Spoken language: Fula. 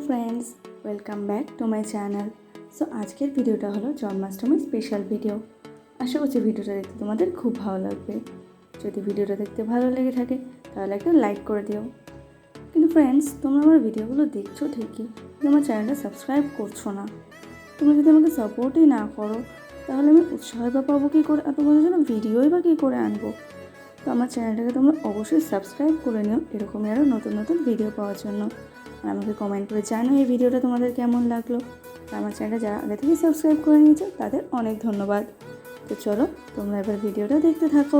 Friends, welcome back to my channel. So আজকের ভিডিওটা হলো জন্মাষ্টমী স্পেশাল ভিডিও। আশা করছি ভিডিওটা দেখতে তোমাদের খুব ভালো লাগবে। যদি ভিডিওটা দেখতে ভালো লেগে থাকে তাহলে একটা লাইক করে দিও। কিন্তু ফ্রেন্ডস, তোমরা আমার ভিডিওগুলো দেখছো ঠিকই, কিন্তু আমার চ্যানেলটা সাবস্ক্রাইব করছো না। তোমরা যদি আমাকে সাপোর্টই না করো তাহলে আমি উৎসাহ বা পাবো কী করে, আর তোমাদের জন্য ভিডিওই বা কী করে আনবো। তো আমার চ্যানেলটাকে তোমরা অবশ্যই সাবস্ক্রাইব করে নিও এরকমই আরও নতুন নতুন ভিডিও পাওয়ার জন্য। আর আমাকে কমেন্ট করে জানো এই ভিডিওটা তোমাদের কেমন লাগলো। আর আমার চ্যানেলটা যারা আগে থেকে সাবস্ক্রাইব করে নিয়েছো তাদের অনেক ধন্যবাদ। তো চলো তোমরা এবার ভিডিওটা দেখতে থাকো।